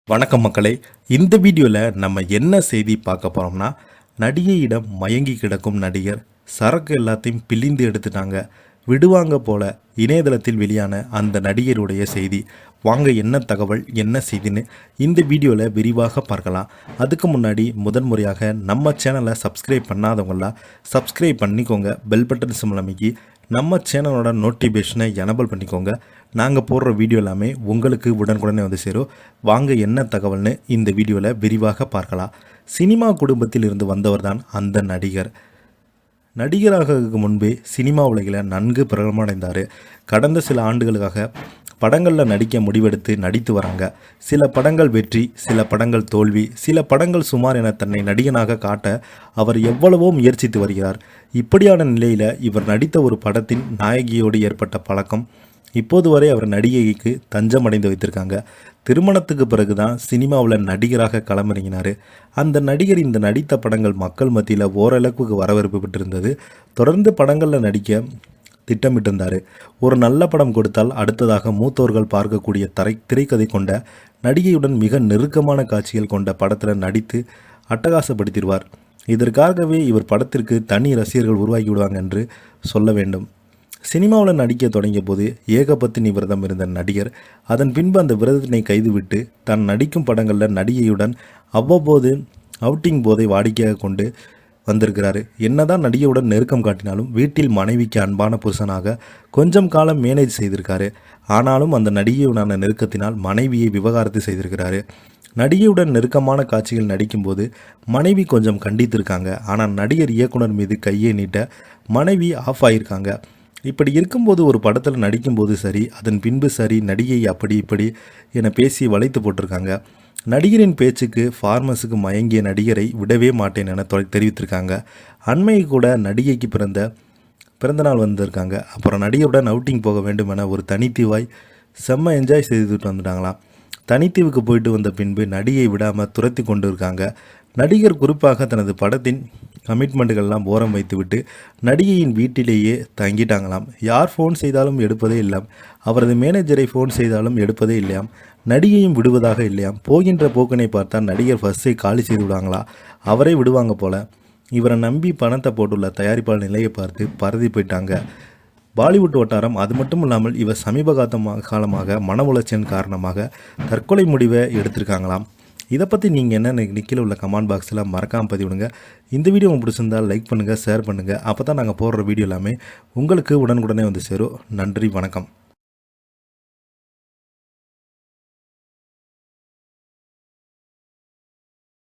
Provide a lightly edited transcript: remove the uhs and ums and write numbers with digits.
வணக்கம் மக்களே, இந்த வீடியோவில் நம்ம என்ன செய்தி பார்க்க போகிறோம்னா, நடிகையிடம் மயங்கி கிடக்கும் நடிகர் சரக்கு எல்லாத்தையும் பிழிந்து எடுத்துட்டாங்க, விடுவாங்க போல இணையதளத்தில் வெளியான அந்த நடிகருடைய செய்தி. வாங்க என்ன தகவல் என்ன செய்தின்னு இந்த வீடியோவில் விரிவாக பார்க்கலாம். அதுக்கு முன்னாடி முதன்முறையாக நம்ம சேனலை சப்ஸ்கிரைப் பண்ணாதவங்களாம் சப்ஸ்கிரைப் பண்ணிக்கோங்க. பெல் பட்டன் சிம்பிள் அமைக்கி நம்ம சேனலோட நோட்டிஃபிகேஷனை எனபிள் பண்ணிக்கோங்க. நாங்கள் போடுற வீடியோ எல்லாமே உங்களுக்கு உடனுக்குடனே வந்து சேரும். வாங்க என்ன தகவல்னு இந்த வீடியோவில் விரிவாக பார்க்கலாம். சினிமா குடும்பத்தில் இருந்து வந்தவர் தான் அந்த நடிகர். நடிகராக முன்பே சினிமா உலகில் நன்கு பிரபலமடைந்தார். கடந்த சில ஆண்டுகளுக்காக படங்களில் நடிக்க முடிவெடுத்து நடித்து வராங்க. சில படங்கள் வெற்றி, சில படங்கள் தோல்வி, சில படங்கள் சுமார் என தன்னை நடிகனாக காட்ட அவர் எவ்வளவோ முயற்சித்து வருகிறார். இப்படியான நிலையில் இவர் நடித்த ஒரு படத்தின் நாயகியோடு ஏற்பட்ட பழக்கம் இப்போது வரை அவர் நடிகைக்கு தஞ்சம் அடைந்து வைத்திருக்காங்க. திருமணத்துக்கு பிறகு தான் சினிமாவில் நடிகராக களமிறங்கினார். அந்த நடிகர் இந்த நடித்த படங்கள் மக்கள் மத்தியில் ஓரளவுக்கு வரவேற்பு பெற்றிருந்தது. தொடர்ந்து படங்களில் நடிக்க திட்டமிட்டிருந்தார். ஒரு நல்ல படம் கொடுத்தால் அடுத்ததாக மூத்தோர்கள் பார்க்கக்கூடிய திரைக்கதை கொண்ட நடிகையுடன் மிக நெருக்கமான காட்சிகள் கொண்ட படத்தில் நடித்து அட்டகாசப்படுத்திடுவார். இதற்காகவே இவர் படத்திற்கு தனி ரசிகர்கள் உருவாக்கி விடுவாங்க என்று சொல்ல வேண்டும். சினிமாவில் நடிக்க தொடங்கிய போது ஏகபத்தினி விரதம் இருந்த நடிகர் அதன் பின்பு அந்த விரதத்தினை கைதுவிட்டு தான் நடிக்கும் படங்களில் நடிகையுடன் அவ்வப்போது அவுட்டிங் போதை வாடிக்கையாக கொண்டு வந்திருக்கிறாரு. என்னதான் நடிகையுடன் நெருக்கம் காட்டினாலும் வீட்டில் மனைவிக்கு அன்பான புருஷனாக கொஞ்சம் காலம் மேனேஜ் செய்திருக்காரு. ஆனாலும் அந்த நடிகையுடனான நெருக்கத்தினால் மனைவியை விவகாரத்து செய்திருக்கிறாரு. நடிகையுடன் நெருக்கமான காட்சிகள் நடிக்கும்போது மனைவி கொஞ்சம் கண்டித்திருக்காங்க. ஆனால் நடிகர் இயக்குனர் மீது கையை நீட்ட மனைவி ஆஃப் ஆகியிருக்காங்க. இப்படி இருக்கும்போது ஒரு படத்தில் நடிக்கும்போது சரி, அதன் பின்பு சரி, நடிகை அப்படி இப்படி என பேசி வளைத்து போட்டிருக்காங்க. நடிகரின் பேச்சுக்கு ஃபார்மஸுக்கு மயங்கிய நடிகரை விடவே மாட்டேன் என தெரிவித்திருக்காங்க. அண்மையை கூட நடிகைக்கு பிறந்தநாள் வந்திருக்காங்க. அப்புறம் நடிகருடன் அவுட்டிங் போக வேண்டும் என ஒரு தனித்தீவாய் செம்ம என்ஜாய் செய்துட்டு வந்துட்டாங்களாம். தனித்தீவுக்கு போயிட்டு வந்த பின்பு நடிகை விடாமல் துரத்தி கொண்டு இருக்காங்க. நடிகர் குறிப்பாக தனது படத்தின் கமிட்மெண்ட்டுகள்லாம் ஓரம் வைத்துவிட்டு நடிகையின் வீட்டிலேயே தங்கிட்டாங்களாம். யார் ஃபோன் செய்தாலும் எடுப்பதே இல்லாம். அவரது மேனேஜரை ஃபோன் செய்தாலும் எடுப்பதே இல்லையாம். நடிகையும் விடுவதாக இல்லையாம். போகின்ற போக்கினை பார்த்தால் நடிகர் ஃபர்ஸ்டை காலி செய்து விடுவாங்களா, அவரே விடுவாங்க போல. இவரை நம்பி பணத்தை போட்டுள்ள தயாரிப்பாளர் நிலையை பார்த்து பரதி போயிட்டாங்க பாலிவுட் வட்டாரம். அது மட்டும் இல்லாமல் இவர் சமீப காலமாக மன உளைச்சலின் காரணமாக தற்கொலை முடிவை எடுத்திருக்காங்களாம். இதை பற்றி நீங்கள் என்ன நிற்கில உள்ள கமெண்ட் பாக்ஸில் மறக்காமல் பதிவிடுங்க. இந்த வீடியோ உங்களுக்கு பிடிச்சிருந்தால் லைக் பண்ணுங்கள், ஷேர் பண்ணுங்கள். அப்போ தான் நாங்கள் போடுற வீடியோ எல்லாமே உங்களுக்கு உடனுக்குடனே வந்து சேரும். நன்றி, வணக்கம்.